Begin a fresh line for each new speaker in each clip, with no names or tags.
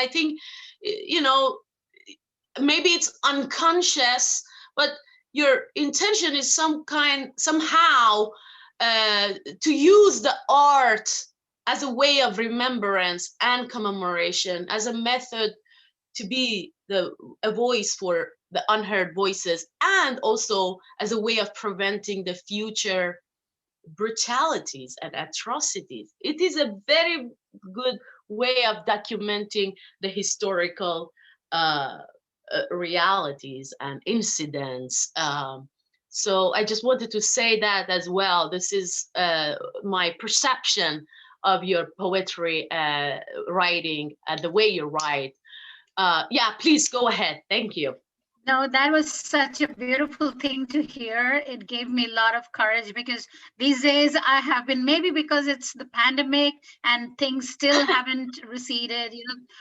I think, maybe it's unconscious, but your intention is somehow to use the art as a way of remembrance and commemoration, as a method to be a voice for the unheard voices, and also as a way of preventing the future brutalities and atrocities. It is a very good way of documenting the historical realities and incidents. So I just wanted to say that as well. This is my perception of your poetry writing and the way you write. Yeah, please go ahead. Thank you.
No, that was such a beautiful thing to hear. It gave me a lot of courage, because these days I have been, maybe because it's the pandemic and things still haven't receded,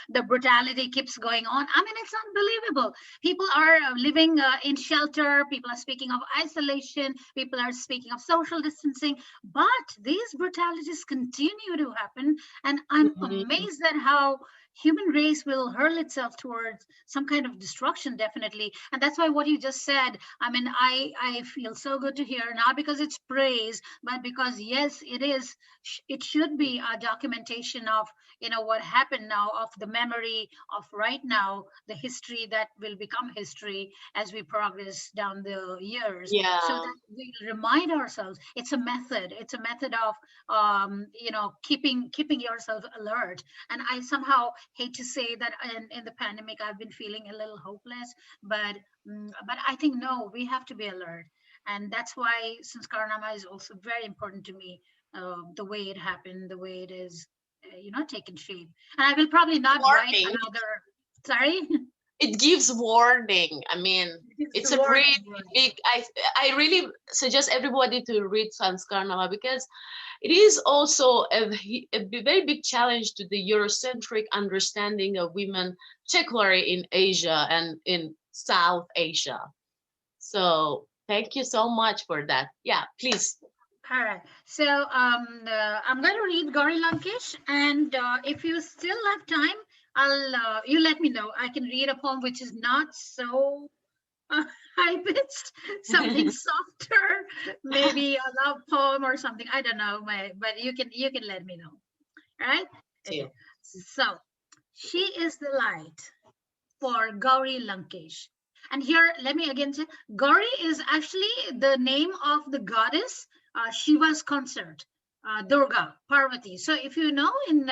the brutality keeps going on. I mean, it's unbelievable. People are living in shelter. People are speaking of isolation. People are speaking of social distancing. But these brutalities continue to happen. And I'm amazed at how human race will hurl itself towards some kind of destruction, definitely. And that's why what you just said, I mean, I feel so good to hear, not because it's praise, but because, yes, it should be a documentation of, what happened now, of the memory of right now, the history that will become history as we progress down the years.
Yeah.
So that we remind ourselves. It's a method of keeping yourself alert. And I somehow hate to say that in the pandemic I've been feeling a little hopeless, but I think, no, we have to be alert. And that's why Sanskaranama is also very important to me, the way it happened, the way it is taken shape. And I will probably not write another, sorry.
It gives warning. I mean, it's a really big, I really suggest everybody to read Sanskaranama, because it is also a very big challenge to the Eurocentric understanding of women, particularly in Asia and in South Asia. So thank you so much for that. Yeah, please.
All right. So I'm going to read Gauri Lankesh, and if you still have time, you let me know. I can read a poem which is not so high pitched, something softer, maybe a love poem or something. I don't know, but you can let me know. All right. Okay. So she is the light for Gauri Lankesh. And here, let me again say, Gauri is actually the name of the goddess Shiva's consort, Durga, Parvati. So if you know, in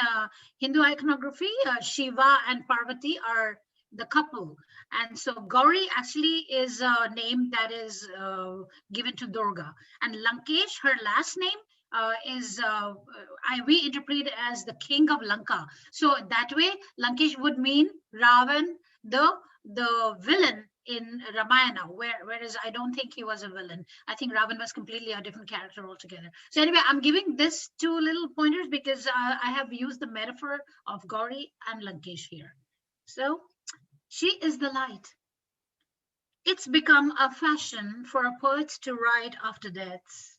Hindu iconography, Shiva and Parvati are the couple. And so Gauri actually is a name that is given to Durga. And Lankesh, her last name, we interpret it as the king of Lanka. So that way, Lankesh would mean Ravan, the villain in Ramayana, whereas I don't think he was a villain. I think Ravan was completely a different character altogether. So anyway, I'm giving this two little pointers because I have used the metaphor of Gauri and Lankesh here. So she is the light. It's become a fashion for poets to write after deaths,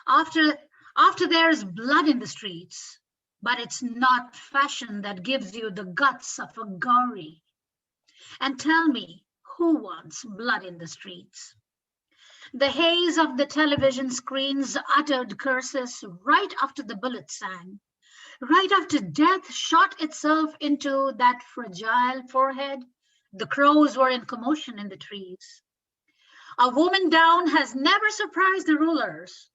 after there's blood in the streets. But it's not fashion that gives you the guts of a Gauri. And tell me, who wants blood in the streets? The haze of the television screens uttered curses right after the bullet sang, right after death shot itself into that fragile forehead. The crows were in commotion in the trees. A woman down has never surprised the rulers.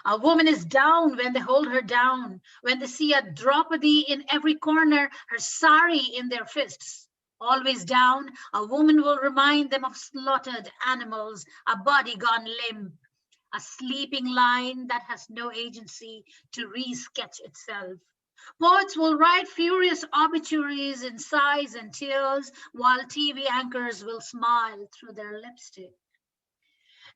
A woman is down when they hold her down, when they see a Draupadi in every corner, her sari in their fists. Always down, a woman will remind them of slaughtered animals, a body gone limp, a sleeping line that has no agency to re-sketch itself. Poets will write furious obituaries in sighs and tears, while TV anchors will smile through their lipstick.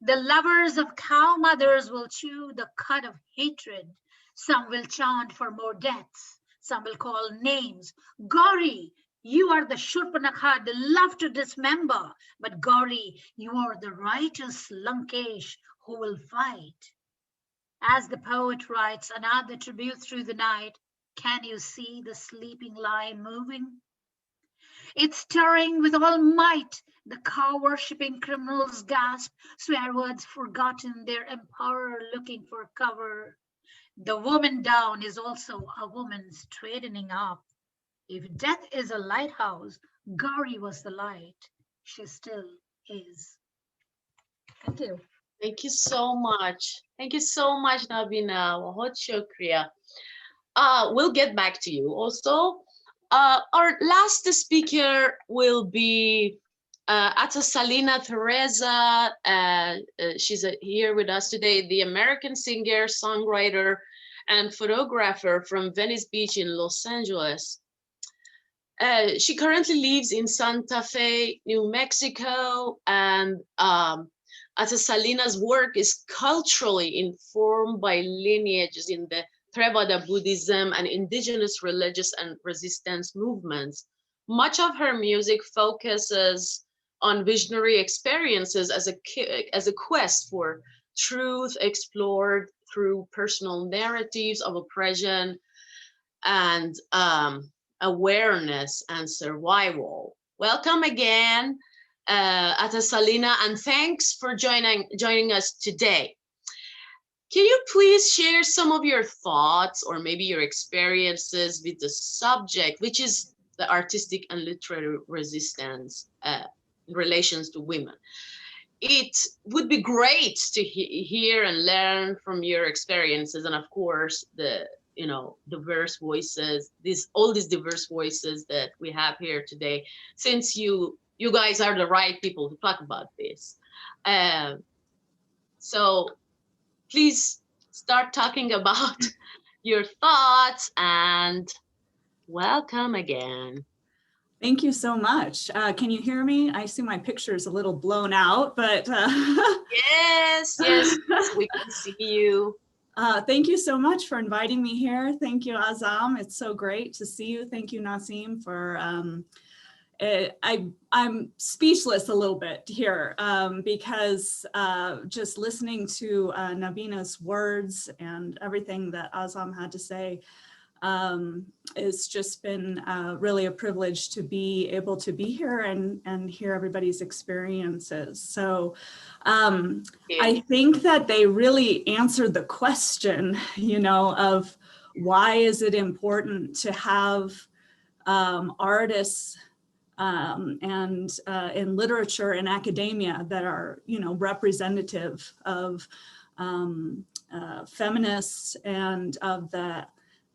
The lovers of cow mothers will chew the cud of hatred. Some will chant for more deaths. Some will call names. Gauri, you are the Shurpanakha, the love to dismember. But Gauri, you are the righteous Lankesh who will fight. As the poet writes another tribute through the night, can you see the sleeping line moving? It's stirring with all might. The cow-worshipping criminals gasp, swear words forgotten, their empower looking for cover. The woman down is also a woman straightening up. If death is a lighthouse, Gauri was the light. She still is. Thank you.
Thank you so much. Thank you so much, Nabina. Bahut shukriya. We'll get back to you also. Our last speaker will be Salina Teresa. She's here with us today, the American singer, songwriter, and photographer from Venice Beach in Los Angeles. She currently lives in Santa Fe, New Mexico, and Salina's work is culturally informed by lineages in the Theravada Buddhism and indigenous religious and resistance movements. Much of her music focuses on visionary experiences as a quest for truth explored through personal narratives of oppression and awareness and survival. Welcome again, Salina, and thanks for joining us today. Can you please share some of your thoughts or maybe your experiences with the subject, which is the artistic and literary resistance in relations to women? It would be great to hear and learn from your experiences, and of course the diverse voices, all these diverse voices that we have here today, since you guys are the right people to talk about this. So please start talking about your thoughts, and welcome again.
Thank you so much. Can you hear me? I see my picture is a little blown out, but
yes, we can see you.
Thank you so much for inviting me here. Thank you, Azam. It's so great to see you. Thank you, Nasim, for I'm speechless a little bit here because just listening to Nabina's words and everything that Azam had to say, it's just been really a privilege to be able to be here and hear everybody's experiences. So I think that they really answered the question, of why is it important to have artists and in literature and academia that are, representative of feminists and of the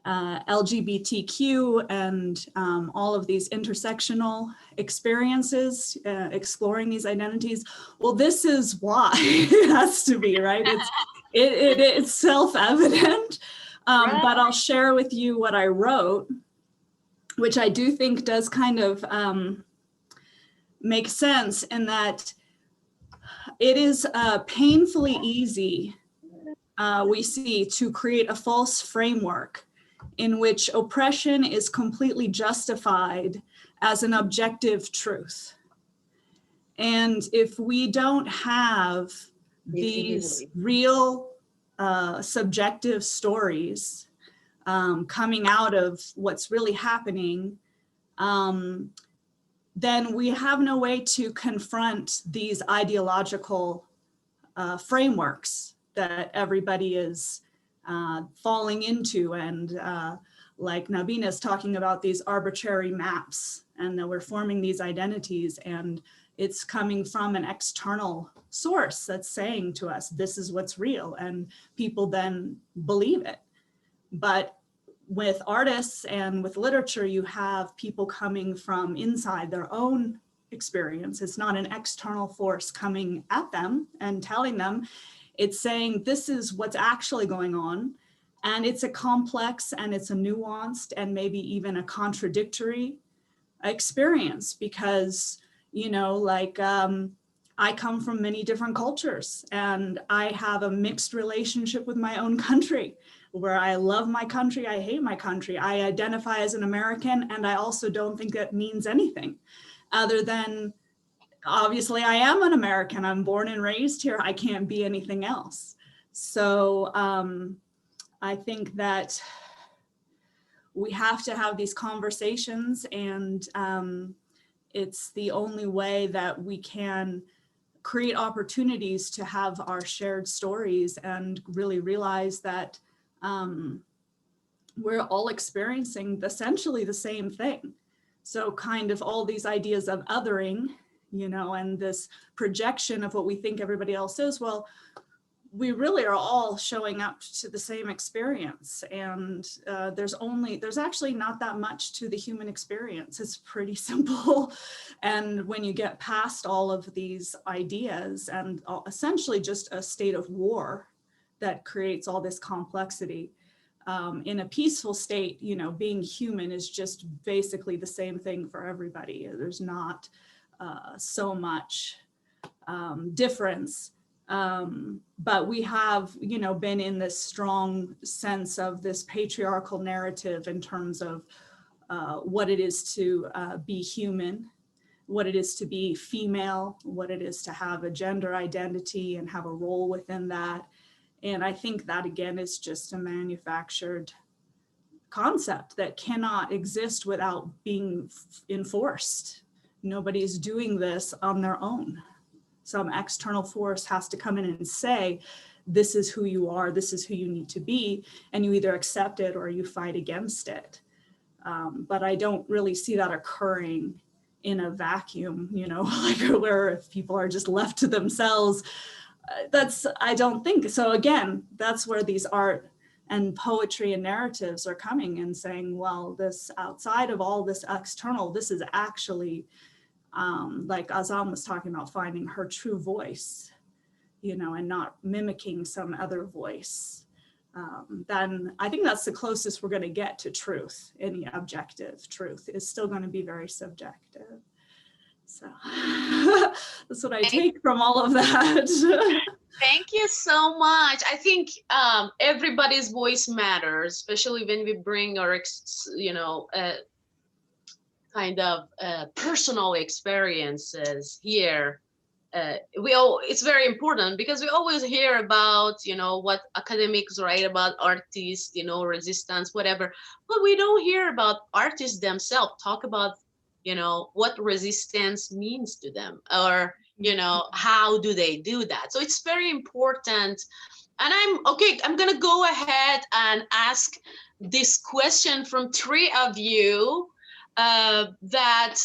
LGBTQ and all of these intersectional experiences, exploring these identities. Well, this is why it has to be, right? It's self-evident, right. But I'll share with you what I wrote, which I do think does kind of make sense in that it is painfully easy, we see, to create a false framework in which oppression is completely justified as an objective truth. And if we don't have these real subjective stories coming out of what's really happening, then we have no way to confront these ideological frameworks that everybody is falling into, and like Nabina is talking about these arbitrary maps, and that we're forming these identities, and it's coming from an external source that's saying to us, this is what's real, and people then believe it. But with artists and with literature, you have people coming from inside their own experience. It's not an external force coming at them and telling them. It's saying this is what's actually going on, and it's a complex and it's a nuanced and maybe even a contradictory experience because, I come from many different cultures and I have a mixed relationship with my own country, where I love my country, I hate my country, I identify as an American, and I also don't think that means anything other than, obviously, I am an American. I'm born and raised here. I can't be anything else. So I think that we have to have these conversations and it's the only way that we can create opportunities to have our shared stories and really realize that we're all experiencing essentially the same thing. So kind of all these ideas of othering, you know, and this projection of what we think everybody else is, well, we really are all showing up to the same experience. And there's actually not that much to the human experience. It's pretty simple. And when you get past all of these ideas and essentially just a state of war that creates all this complexity, in a peaceful state, you know, being human is just basically the same thing for everybody. There's not so much difference. But we have, you know, been in this strong sense of this patriarchal narrative in terms of what it is to be human, what it is to be female, what it is to have a gender identity and have a role within that. And I think that, again, is just a manufactured concept that cannot exist without being enforced. Nobody's doing this on their own. Some external force has to come in and say, this is who you are, this is who you need to be, and you either accept it or you fight against it. But I don't really see that occurring in a vacuum, you know, like where if people are just left to themselves. I don't think so. Again, that's where these art and poetry and narratives are coming and saying, well, this outside of all this external, this is actually like Azam was talking about, finding her true voice, you know, and not mimicking some other voice. Then I think that's the closest we're going to get to truth. Any objective truth is still going to be very subjective. So that's what I take from all of that.
Thank you so much. I think everybody's voice matters, especially when we bring our, you know, kind of personal experiences here. It's very important because we always hear about, you know, what academics write about artists, you know, resistance, whatever, but we don't hear about artists themselves talk about, you know, what resistance means to them, or, you know, how do they do that? So it's very important. And I'm gonna go ahead and ask this question from three of you that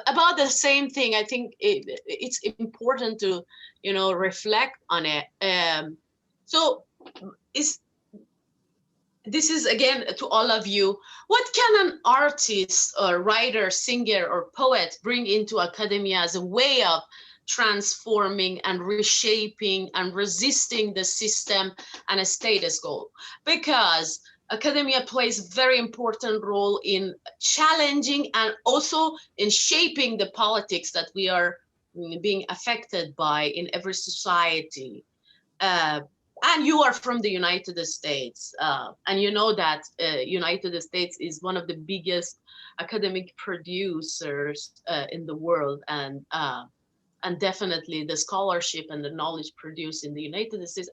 about the same thing. I think it's important to, you know, reflect on it. So this is again to all of you. What can an artist or writer, singer, or poet bring into academia as a way of transforming and reshaping and resisting the system and a status quo? Because academia plays a very important role in challenging and also in shaping the politics that we are being affected by in every society. And you are from the United States, and you know that United States is one of the biggest academic producers in the world, and definitely the scholarship and the knowledge produced in the United States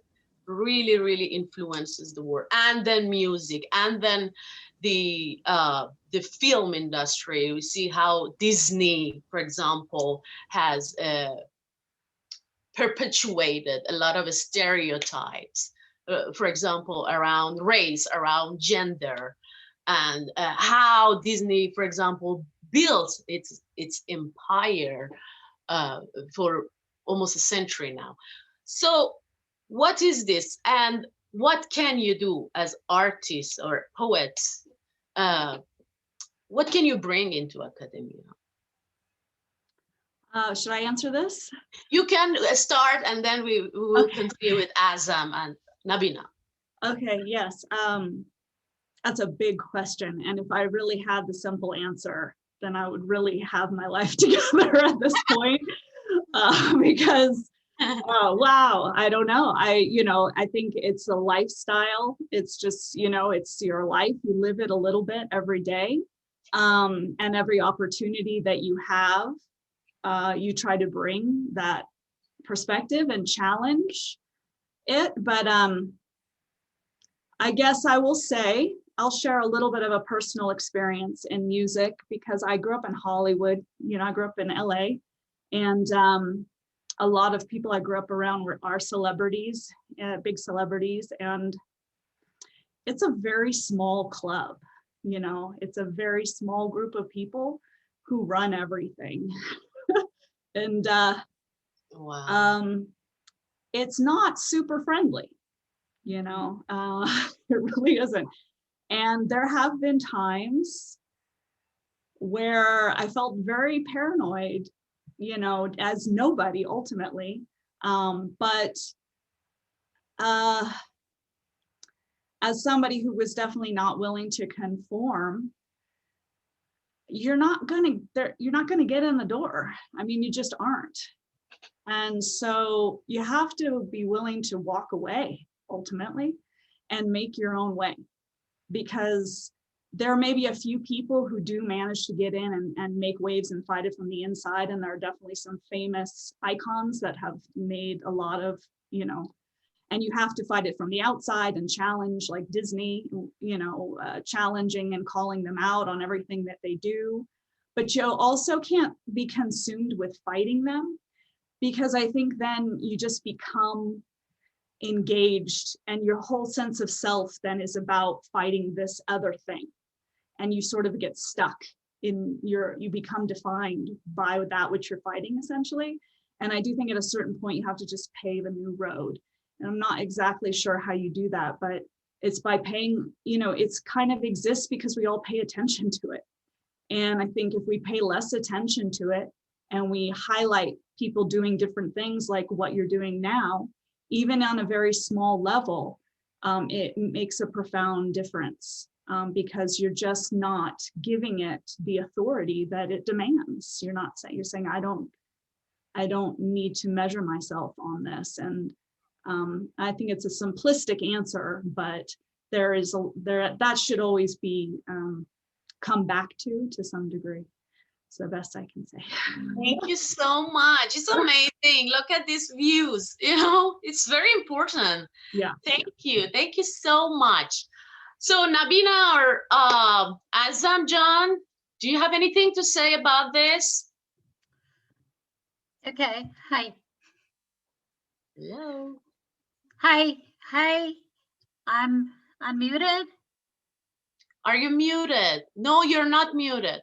really, really influences the world. And then music, and then the film industry. We see how Disney, for example, has perpetuated a lot of stereotypes, for example, around race, around gender, and how Disney, for example, built its empire for almost a century now. So what is this, and what can you do as artists or poets? What can you bring into academia?
Should I answer this?
You can start, and then we will continue with Azam and Nabina.
Okay, yes. That's a big question. And if I really had the simple answer, then I would really have my life together at this point. Because, wow, I don't know. I think it's a lifestyle. It's just, you know, it's your life. You live it a little bit every day. And every opportunity that you have, you try to bring that perspective and challenge it. But I guess I will say I'll share a little bit of a personal experience in music because I grew up in Hollywood. You know, I grew up in LA, and a lot of people I grew up around are celebrities, big celebrities, and it's a very small club. You know, it's a very small group of people who run everything. And
Wow.
it's not super friendly, you know, it really isn't. And there have been times where I felt very paranoid, you know, as nobody ultimately. But as somebody who was definitely not willing to conform, you're not gonna get in the door. I mean, you just aren't. And so you have to be willing to walk away ultimately and make your own way, because there may be a few people who do manage to get in and make waves and fight it from the inside. And there are definitely some famous icons that have made a lot of, you know, and you have to fight it from the outside and challenge, like Disney, you know, challenging and calling them out on everything that they do. But you also can't be consumed with fighting them, because I think then you just become engaged and your whole sense of self then is about fighting this other thing. And you sort of get stuck in you become defined by that which you're fighting essentially. And I do think at a certain point you have to just pave a new road. And I'm not exactly sure how you do that, but it's by paying, you know, it's kind of exists because we all pay attention to it. And I think if we pay less attention to it and we highlight people doing different things like what you're doing now, even on a very small level, it makes a profound difference, because you're just not giving it the authority that it demands. You're not saying, you're saying, I don't need to measure myself on this. And I think it's a simplistic answer, but that should always be come back to some degree. It's the best I can say.
Thank you so much. It's amazing. Look at these views, you know, it's very important.
Yeah.
Thank you. Thank you so much. So Nabina or Azam John, do you have anything to say about this?
Okay. Hi.
Hello.
Hi. Hi. I'm muted.
Are you muted? No, you're not muted.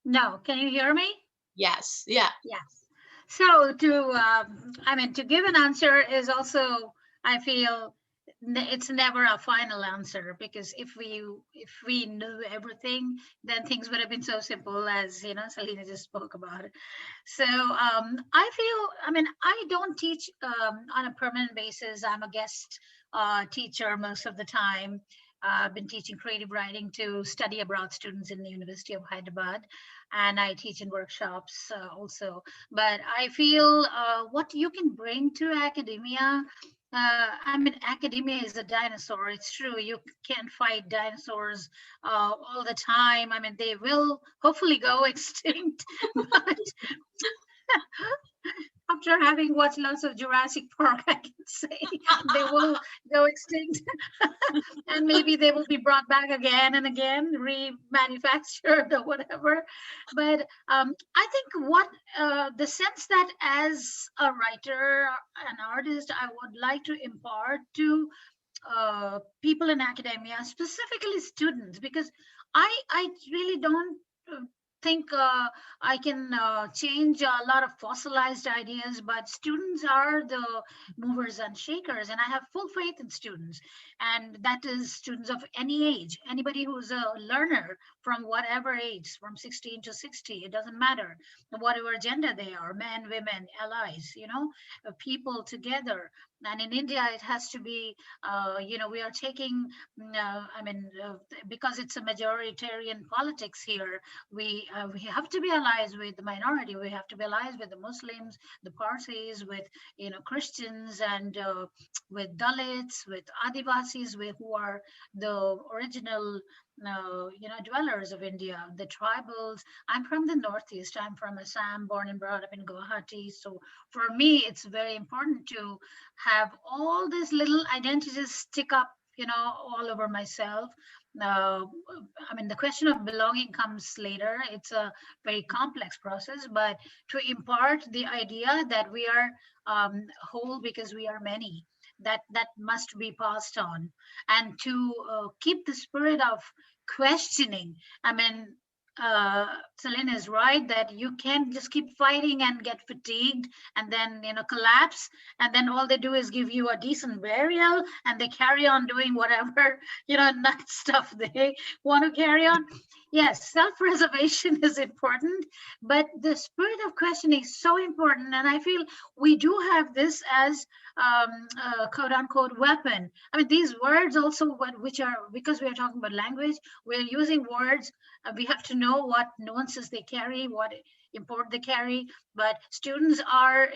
No. Can you hear me?
Yes. Yeah.
Yes. So to give an answer is also, I feel it's never a final answer, because if we knew everything, then things would have been so simple, as you know, Selena just spoke about it. So I feel, I don't teach on a permanent basis. I'm a guest teacher most of the time. I've been teaching creative writing to study abroad students in the University of Hyderabad, and I teach in workshops also. But I feel what you can bring to academia, academia is a dinosaur. It's true. You can't fight dinosaurs all the time. I mean, they will hopefully go extinct, but after having watched lots of Jurassic Park, I can say they will go extinct. And maybe they will be brought back again and again, remanufactured or whatever. But I think the sense that as a writer, an artist, I would like to impart to people in academia, specifically students, because I really don't think I can change a lot of fossilized ideas, but students are the movers and shakers, and I have full faith in students. And that is students of any age, anybody who's a learner from whatever age, from 16 to 60, it doesn't matter, whatever gender they are, men, women, allies, people together. And in India, it has to be, we are taking, because it's a majoritarian politics here, we have to be allies with the minority. We have to be allies with the Muslims, the Parsis, with Christians, and with Dalits, with Adivasis, who are the original dwellers of India, the tribals. I'm from the Northeast. I'm from Assam, born and brought up in Guwahati. So for me, it's very important to have all these little identities stick up, all over myself. I mean, the question of belonging comes later. It's a very complex process, but to impart the idea that we are whole because we are many, that must be passed on, and to keep the spirit of questioning. I mean, Celine is right that you can't just keep fighting and get fatigued and then collapse, and then all they do is give you a decent burial and they carry on doing whatever nut stuff they want to carry on. Yes, self-preservation is important, but the spirit of questioning is so important, and I feel we do have this as a quote unquote weapon. I mean, these words also, which are, because we are talking about language, we're using words. We have to know what nuances they carry, what import they carry. But students are,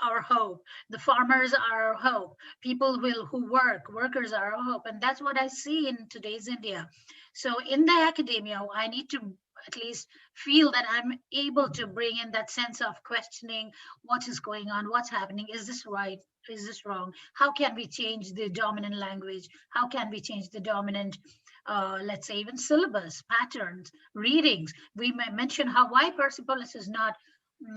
our hope. The farmers are our hope. People who workers are our hope, and that's what I see in today's India. So in the academia, I need to at least feel that I'm able to bring in that sense of questioning what is going on, what's happening, is this right, is this wrong, how can we change the dominant language, how can we change the dominant let's say even syllabus, patterns, readings. We may mention why Persepolis is not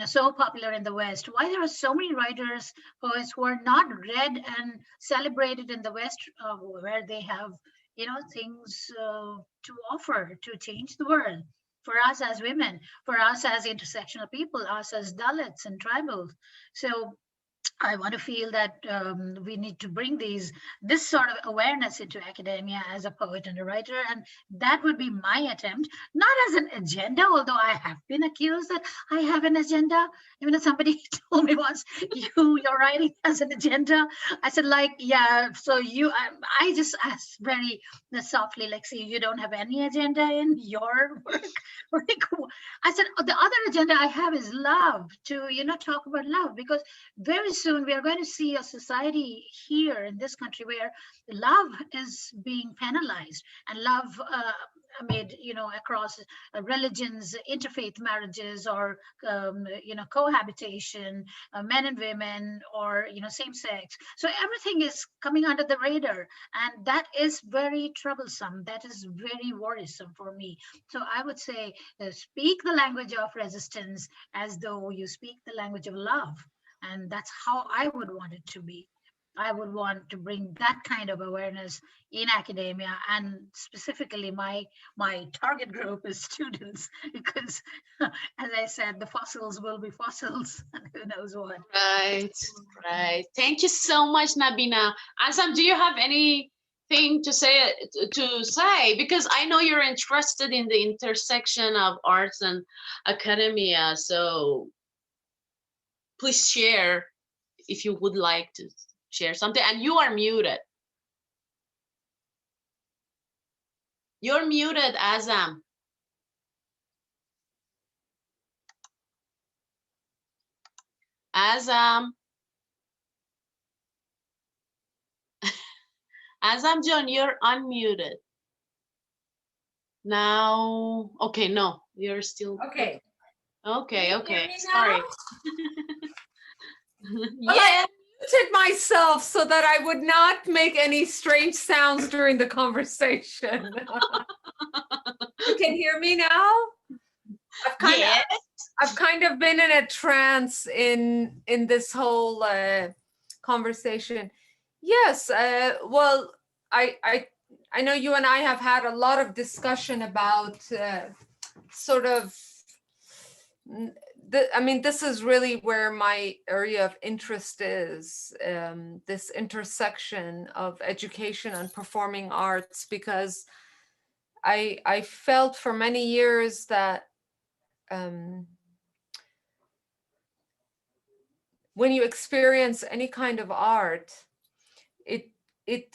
so popular in the West, why there are so many writers, poets who are not read and celebrated in the West, where they have, things to offer to change the world. For us as women, for us as intersectional people, us as Dalits and tribals. So I want to feel that we need to bring this sort of awareness into academia as a poet and a writer, and that would be my attempt, not as an agenda, although I have been accused that I have an agenda. Even if somebody told me once, your writing has an agenda, I said, like, yeah. So I just asked very softly, like, see, you don't have any agenda in your work. Like, I said, the other agenda I have is love, to talk about love, because very soon we are going to see a society here in this country where love is being penalized, and love made across religions, interfaith marriages, or cohabitation, men and women, or same sex. So everything is coming under the radar, and that is very troublesome, that is very worrisome for me. So I would say, speak the language of resistance as though you speak the language of love, and that's how I would want it to be. I would want to bring that kind of awareness in academia, and specifically my target group is students, because as I said, the fossils will be fossils and who knows what.
Right. Thank you so much, Nabina. Azam, do you have anything to say? Because I know you're interested in the intersection of arts and academia, so please share if you would like to share something. And you are muted. You're muted, Azam. Azam. Azam John, you're unmuted. Now, okay, no, you're still.
Okay.
Okay. Sorry.
Well, I muted myself so that I would not make any strange sounds during the conversation. You can hear me now? I've kind of been in a trance in this whole conversation. Yes, well, I know you and I have had a lot of discussion about sort of, I mean, this is really where my area of interest is, this intersection of education and performing arts, because I felt for many years that when you experience any kind of art, it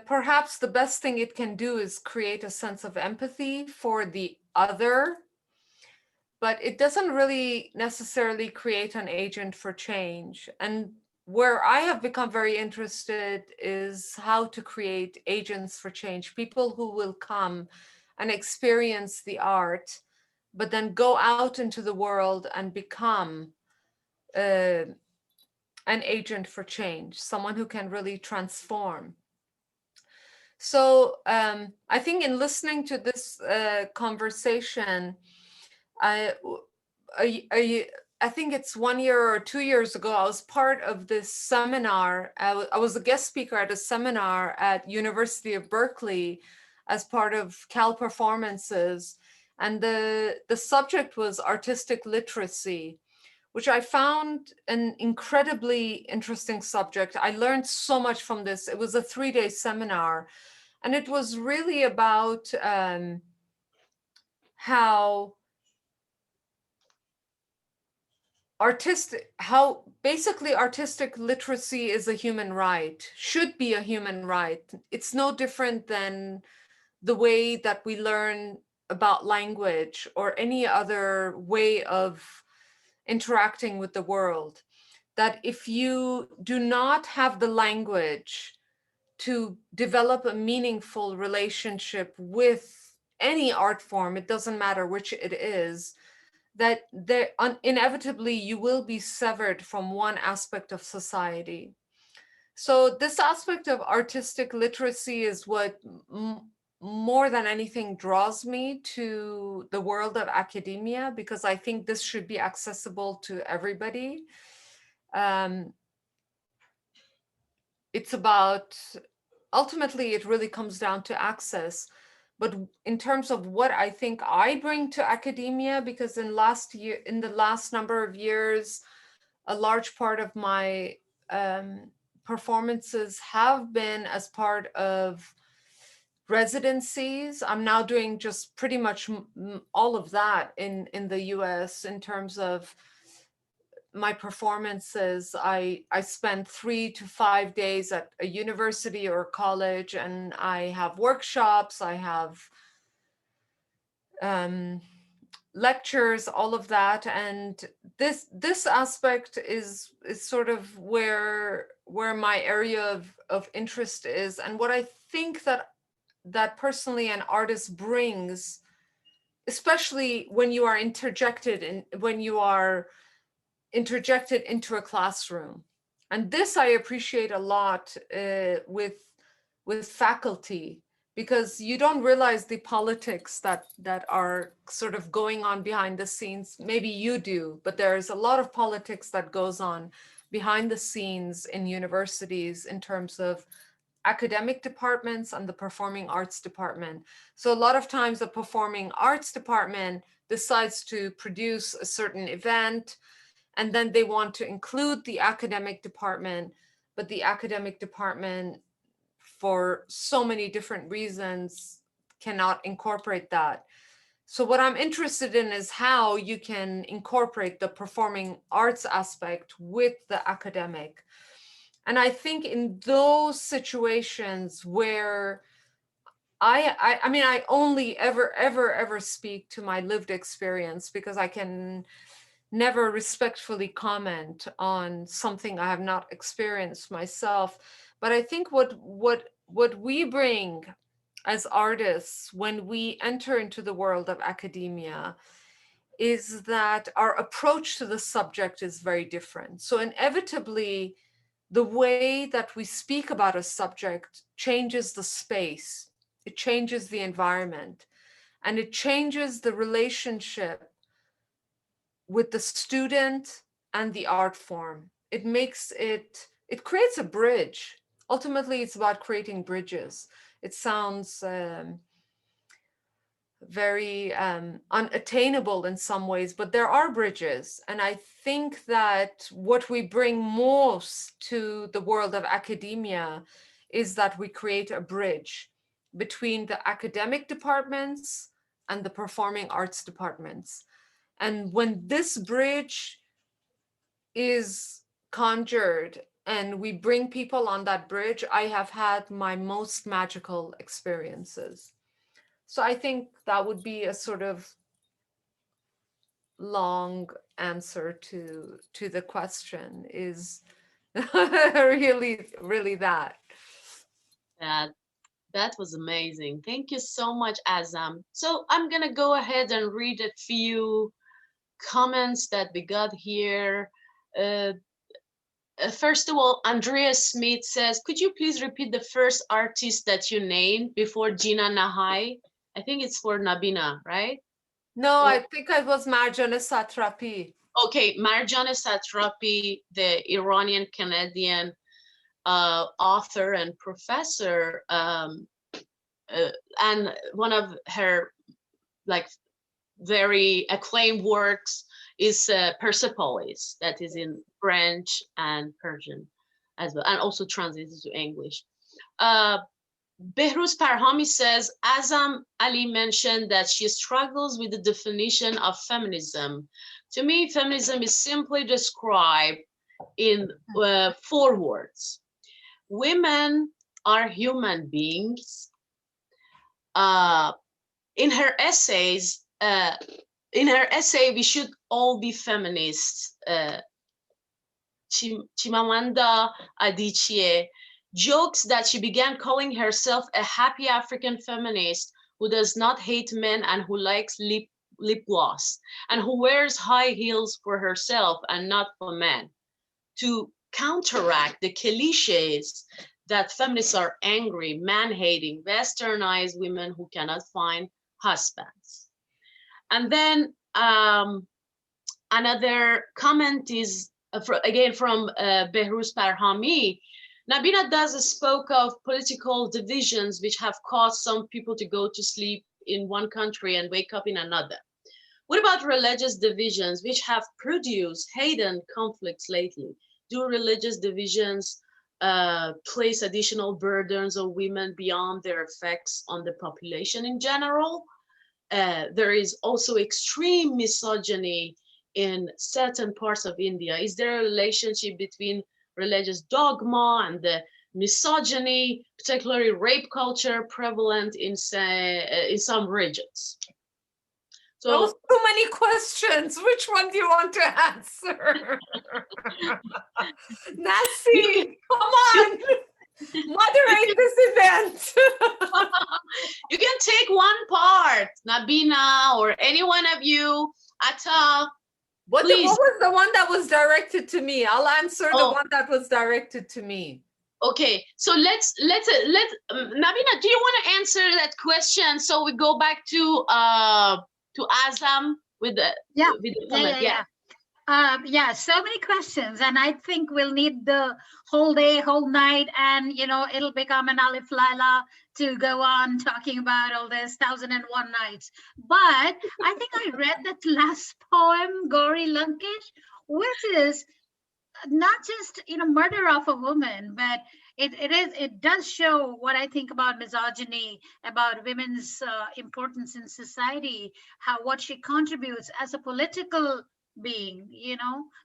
perhaps the best thing it can do is create a sense of empathy for the other, but it doesn't really necessarily create an agent for change. And where I have become very interested is how to create agents for change, people who will come and experience the art, but then go out into the world and become an agent for change, someone who can really transform. So I think in listening to this conversation, I, I think it's 1 year or 2 years ago, I was part of this seminar. I was a guest speaker at a seminar at University of Berkeley as part of Cal Performances. And the subject was artistic literacy, which I found an incredibly interesting subject. I learned so much from this. It was a 3-day seminar, and it was really about how basically artistic literacy is a human right, should be a human right. It's no different than the way that we learn about language or any other way of interacting with the world. That if you do not have the language to develop a meaningful relationship with any art form, it doesn't matter which it is, that inevitably you will be severed from one aspect of society. So this aspect of artistic literacy is what more than anything draws me to the world of academia, because I think this should be accessible to everybody. It's about, ultimately, it really comes down to access. But in terms of what I think I bring to academia, because in the last number of years, a large part of my performances have been as part of residencies. I'm now doing just pretty much all of that in the US in terms of my performances. I spend 3 to 5 days at a university or college, and I have workshops, I have lectures, all of that. And this aspect is sort of where my area of interest is, and what I think that personally an artist brings, especially when you are interjected into a classroom. And this I appreciate a lot with faculty, because you don't realize the politics that are sort of going on behind the scenes. Maybe you do, but there's a lot of politics that goes on behind the scenes in universities in terms of academic departments and the performing arts department. So a lot of times the performing arts department decides to produce a certain event, and then they want to include the academic department, but the academic department, for so many different reasons, cannot incorporate that. So what I'm interested in is how you can incorporate the performing arts aspect with the academic. And I think in those situations where I mean, I only ever speak to my lived experience, because I can never respectfully comment on something I have not experienced myself. But I think what we bring as artists when we enter into the world of academia is that our approach to the subject is very different. So inevitably, the way that we speak about a subject changes the space, it changes the environment, and it changes the relationship with the student and the art form. It creates a bridge. Ultimately, it's about creating bridges. It sounds very unattainable in some ways, but there are bridges. And I think that what we bring most to the world of academia is that we create a bridge between the academic departments and the performing arts departments. And when this bridge is conjured and we bring people on that bridge, I have had my most magical experiences. So I think that would be a sort of long answer to the question, is really that.
That was amazing. Thank you so much, Azam. So I'm gonna go ahead and read a few comments that we got here. first of all, Andrea Smith says, could you please repeat the first artist that you named before Gina Nahai? I think it's for Nabina, right?
No, I think it was Marjane Satrapi.
Okay, Marjane Satrapi, the Iranian Canadian author and professor, and one of her like very acclaimed works is Persepolis, that is in French and Persian as well, and also translated to English. Behruz Parhami says, Azam Ali mentioned that she struggles with the definition of feminism. To me, feminism is simply described in 4 words. Women are human beings. In her essay, we should all be feminists. Chimamanda Adichie jokes that she began calling herself a happy African feminist who does not hate men and who likes lip gloss and who wears high heels for herself and not for men, to counteract the cliches that feminists are angry, man-hating, westernized women who cannot find husbands. And then another comment is again from Behruz Parhami. Nabina does spoke of political divisions which have caused some people to go to sleep in one country and wake up in another. What about religious divisions which have produced hate and conflicts lately? Do religious divisions place additional burdens on women beyond their effects on the population in general? There is also extreme misogyny in certain parts of India. Is there a relationship between religious dogma and the misogyny, particularly rape culture, prevalent in some regions? So
those too many questions. Which one do you want to answer? Nasim, come on, moderate this event.
You can take one part, Nabina, or any one of you. Atta,
what was the one that was directed to me? I'll answer the one that was directed to me.
Okay, so let's Nabina, do you want to answer that question? So we go back to Azam with the comment.
Yeah, so many questions, and I think we'll need the whole day, whole night, and it'll become an Alif Laila to go on talking about all this 1001 nights. But I think I read that last poem, Gauri Lankesh, which is not just murder of a woman, but it does show what I think about misogyny, about women's importance in society, what she contributes as a political being,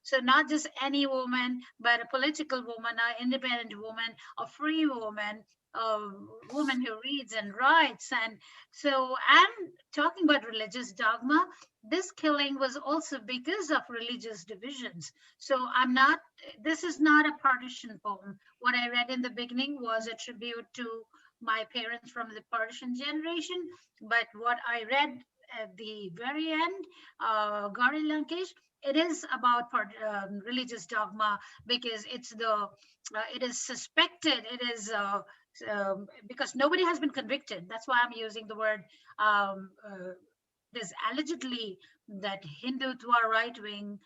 so not just any woman, but a political woman, an independent woman, a free woman, a woman who reads and writes. And so I'm talking about religious dogma. This killing was also because of religious divisions. So this is not a partition poem. What I read in the beginning was a tribute to my parents from the partition generation, but what I read at the very end, Gauri Lankesh, it is about religious dogma, because it is suspected, it is because nobody has been convicted. That's why I'm using the word. There's allegedly that Hindutva right-wing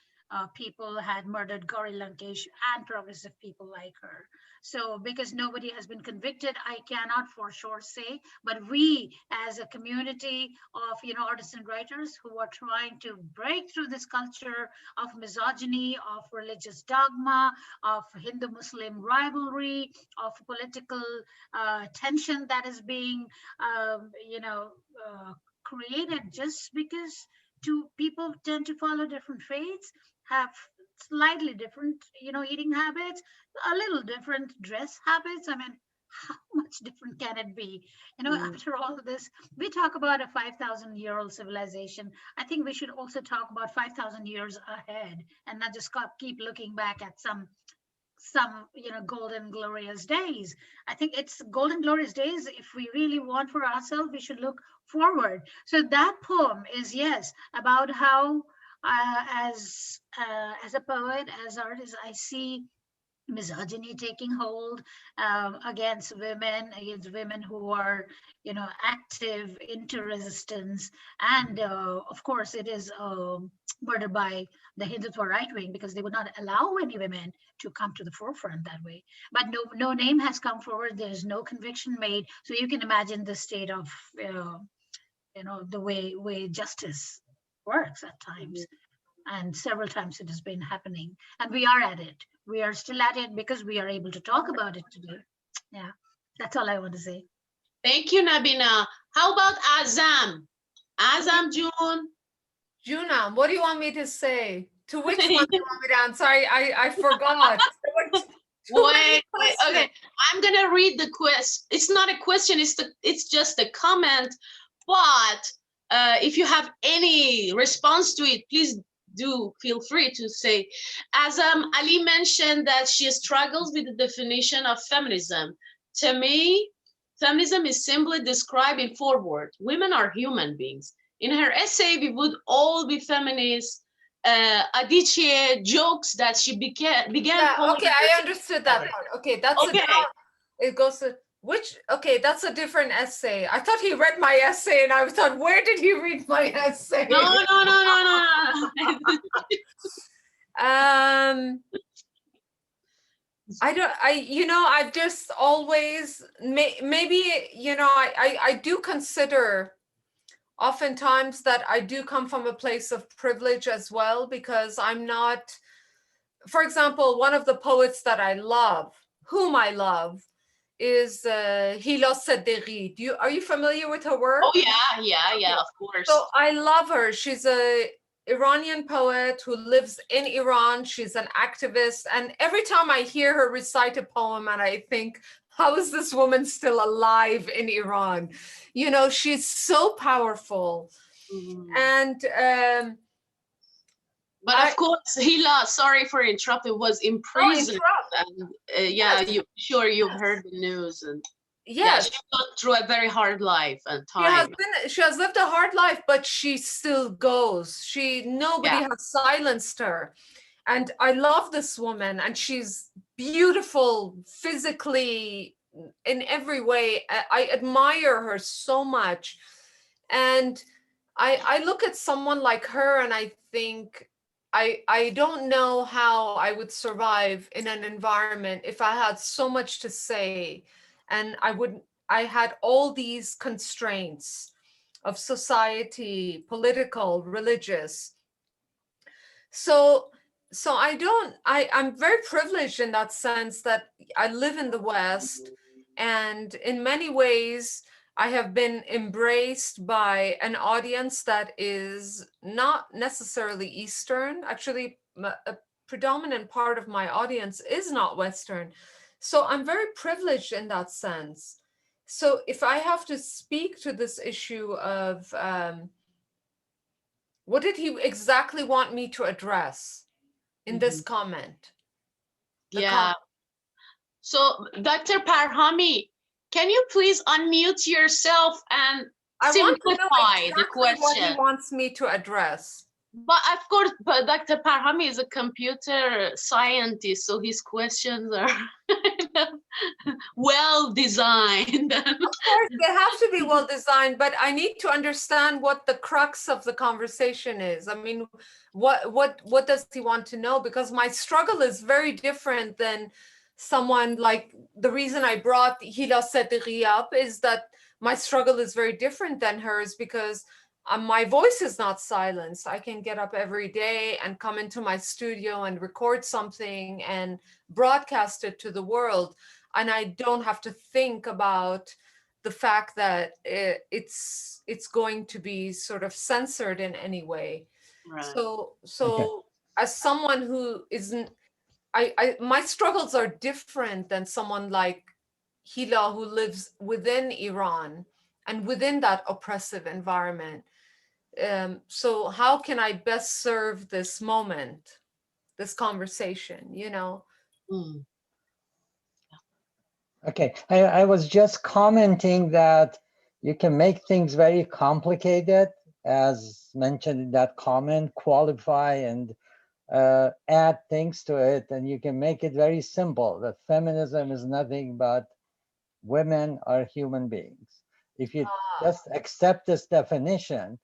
people had murdered Gauri Lankesh and progressive people like her. So because nobody has been convicted, I cannot for sure say, but we as a community of artists and writers who are trying to break through this culture of misogyny, of religious dogma, of Hindu-Muslim rivalry, of political tension that is being created just because two people tend to follow different faiths, have slightly different, eating habits, a little different dress habits. I mean, how much different can it be? After all of this, we talk about a 5,000-year-old civilization. I think we should also talk about 5,000 years ahead and not just keep looking back at some golden glorious days. I think it's golden glorious days. If we really want for ourselves, we should look forward. So that poem is, yes, about how as a poet, as artist, I see misogyny taking hold against women who are, active into resistance. And of course, it is murdered by the Hindutva right wing, because they would not allow any women to come to the forefront that way. But no name has come forward. There is no conviction made. So you can imagine the state of, the way justice works at times. And several times it has been happening, and we are at it. We are still at it because we are able to talk about it today. Yeah, that's all I want to say.
Thank you, Nabina. How about Azam? Azam, June?
Juna, what do you want me to say? To which one do you want me to answer? I forgot.
Wait, okay. I'm gonna read the question. It's not a question, it's just a comment. But if you have any response to it, please do feel free to say. As Ali mentioned that she struggles with the definition of feminism. To me, feminism is simply described in 4 words. Women are human beings. In her essay, we would all be feminists. Adichie jokes that she began.
Yeah, okay, I understood that part. Okay, that's
okay.
It goes to which. Okay, that's a different essay. I thought he read my essay, and I thought, where did he read my essay?
No.
I've just always maybe I do consider oftentimes that I do come from a place of privilege as well, because I'm not, for example, one of the poets that I love, whom I love, is Hila Sederi. Are you familiar with her work?
Oh yeah, of course.
So I love her. She's a Iranian poet who lives in Iran. She's an activist. And every time I hear her recite a poem, and I think, how is this woman still alive in Iran? She's so powerful. And
but of course, Hila, sorry for interrupting, was imprisoned. You've heard the news. And
yes,
she went through a very hard life and time.
She has lived a hard life, but she still goes. Nobody has silenced her. And I love this woman, and she's beautiful physically in every way. I admire her so much. And I look at someone like her and I think, I don't know how I would survive in an environment if I had so much to say, and I had all these constraints of society, political, religious. So I'm very privileged in that sense that I live in the West, and in many ways, I have been embraced by an audience that is not necessarily Eastern. Actually, a predominant part of my audience is not Western. So I'm very privileged in that sense. So if I have to speak to this issue of what did he exactly want me to address in this comment?
So Dr. Parhami, can you please unmute yourself and simplify the question?
What he wants me to address.
But of course, Dr. Parhami is a computer scientist, so his questions are well designed.
Of course, they have to be well designed, but I need to understand what the crux of the conversation is. I mean, what does he want to know? Because my struggle is very different than someone like, the reason I brought Hila Sederi up is that my struggle is very different than hers, because my voice is not silenced. I can get up every day and come into my studio and record something and broadcast it to the world. And I don't have to think about the fact that it's going to be sort of censored in any way. Right. So as someone who isn't, my struggles are different than someone like Hila, who lives within Iran and within that oppressive environment. So how can I best serve this moment, this conversation,
Okay, I was just commenting that you can make things very complicated, as mentioned in that comment, qualify and add things to it, and you can make it very simple, that feminism is nothing but women are human beings. If you just accept this definition,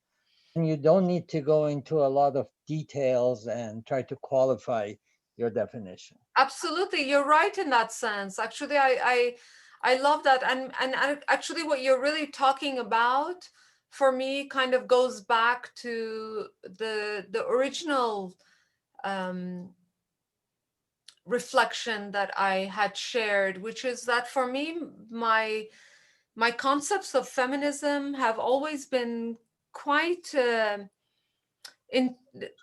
then you don't need to go into a lot of details and try to qualify your definition.
Absolutely, you're right in that sense. Actually, I love that, and actually, what you're really talking about for me kind of goes back to the original reflection that I had shared, which is that for me, my concepts of feminism have always been quite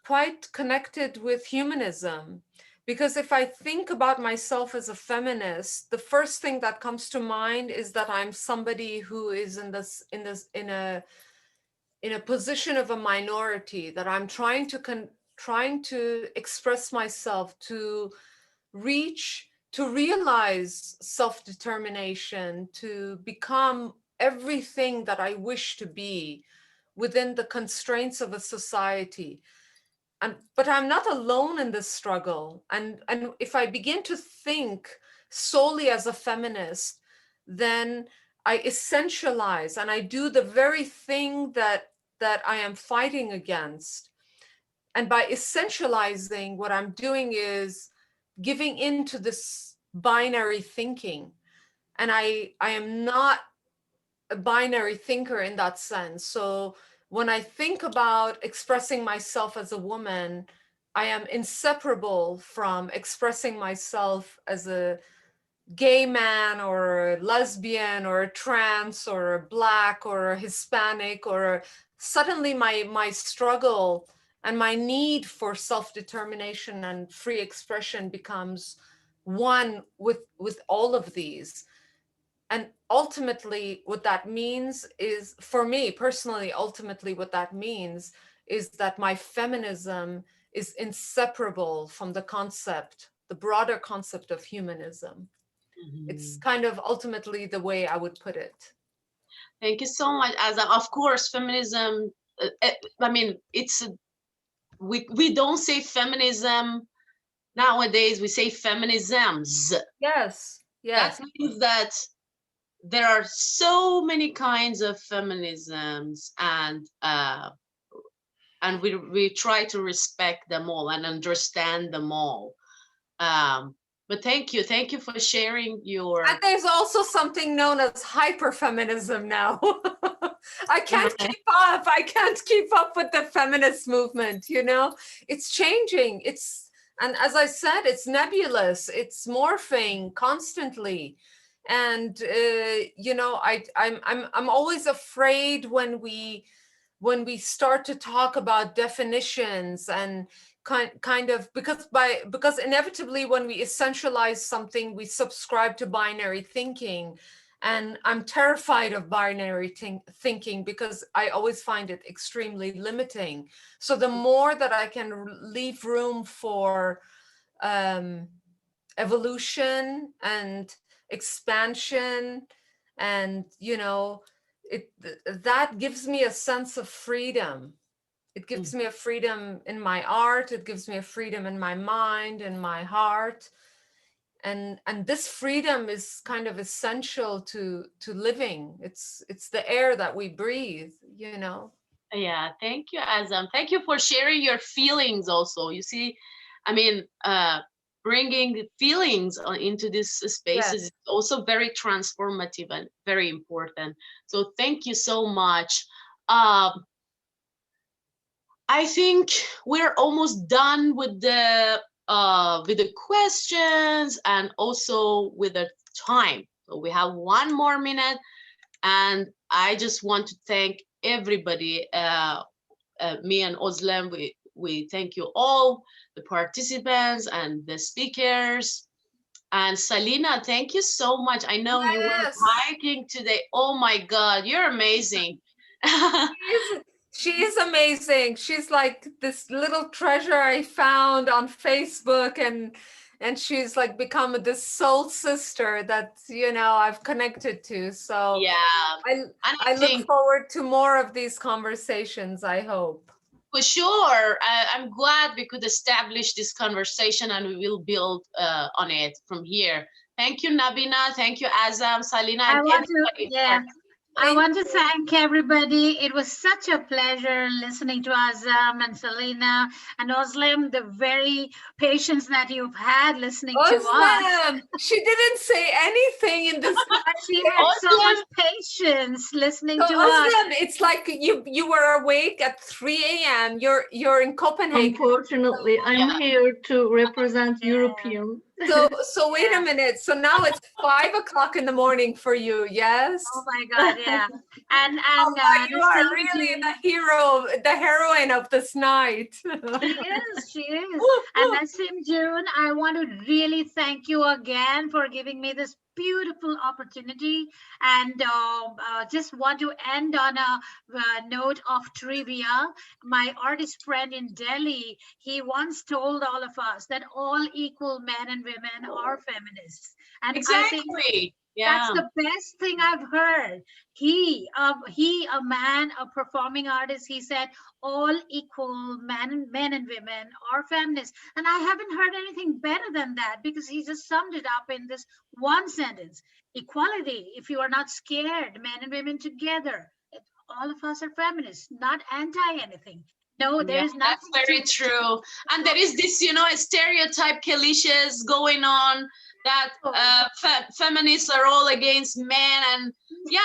quite connected with humanism. Because if I think about myself as a feminist, the first thing that comes to mind is that I'm somebody who is in a position of a minority, that I'm trying to express myself, to realize self-determination, to become everything that I wish to be within the constraints of a society. But I'm not alone in this struggle. And if I begin to think solely as a feminist, then I essentialize and I do the very thing that I am fighting against. And by essentializing, what I'm doing is giving into this binary thinking. And I am not a binary thinker in that sense. So when I think about expressing myself as a woman, I am inseparable from expressing myself as a gay man or a lesbian or a trans or a Black or a Hispanic, or suddenly my struggle and my need for self-determination and free expression becomes one with all of these. And ultimately, what that means is, for me personally, ultimately what that means is that my feminism is inseparable from the concept, the broader concept of humanism. It's kind of ultimately the way I would put it.
Thank you so much, Azam. Of course, feminism, I mean, we don't say feminism nowadays, we say feminisms.
Yes, yes.
That means that there are so many kinds of feminisms, and we try to respect them all and understand them all. But thank you for sharing your.
And there's also something known as hyperfeminism now. I can't keep up. I can't keep up with the feminist movement. You know, it's changing. And as I said, it's nebulous. It's morphing constantly. And you know, I'm always afraid when we start to talk about definitions and kind of, because inevitably when we essentialize something, we subscribe to binary thinking. And I'm terrified of binary thinking because I always find it extremely limiting. So the more that I can leave room for evolution and expansion, and you know, that gives me a sense of freedom. It gives me a freedom in my art. It gives me a freedom in my mind and my heart. And this freedom is kind of essential to living. It's the air that we breathe, you know.
Yeah, thank you, Azam. Thank you for sharing your feelings also. You see, I mean, bringing feelings into these spaces is also very transformative and very important. So thank you so much. I think we're almost done with the questions and also with the time. So we have 1 more minute, and I just want to thank everybody. Me and Ozlem, we thank you all, the participants and the speakers. And Salina, thank you so much. I know you were hiking today. Oh my God, you're amazing.
She is amazing. She's like this little treasure I found on Facebook, and she's like become this soul sister that, you know, I've connected to. So
yeah,
I look forward to more of these conversations, I hope.
For sure. I'm glad we could establish this conversation, and we will build on it from here. Thank you, Nabina. Thank you, Azam, Salina, and everybody.
I want to thank everybody. It was such a pleasure listening to Azam and Selena and Ozlem, the very patience that you've had listening to us.
She didn't say anything in this.
She had so much patience listening to us.
It's like you were awake at 3 a.m. You're in Copenhagen.
Unfortunately, I'm here to represent European.
So wait a minute. So now it's 5 o'clock in the morning for you, yes?
Oh my God, yeah. And
you are really the heroine of this night.
She is. And Nasim June, I want to really thank you again for giving me this beautiful opportunity, and just want to end on a note of trivia. My artist friend in Delhi, he once told all of us that all equal men and women are feminists, and
exactly.
I think that's the best thing I've heard. He, a man, a performing artist, he said all equal men and women are feminists. And I haven't heard anything better than that, because he just summed it up in this one sentence: equality. If you are not scared, men and women together, all of us are feminists, not anti anything. No, there is nothing.
That's very true. And there is this, stereotype cliches going on that feminists are all against men. And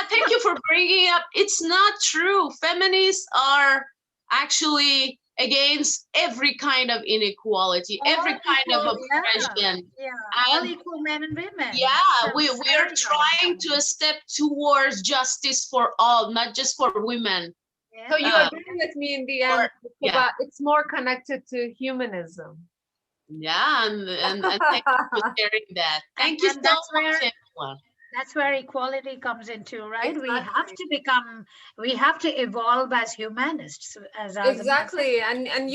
thank you for bringing it up. It's not true. Feminists are actually against every kind of inequality, every kind of oppression.
All equal men and women.
We are trying to step towards justice for all, not just for women.
So you agree with me in the end, but it's more connected to humanism.
And thank you for sharing that. Thank you so much, everyone.
That's where equality comes into, right? Exactly. We have to evolve as humanists. As
exactly. And you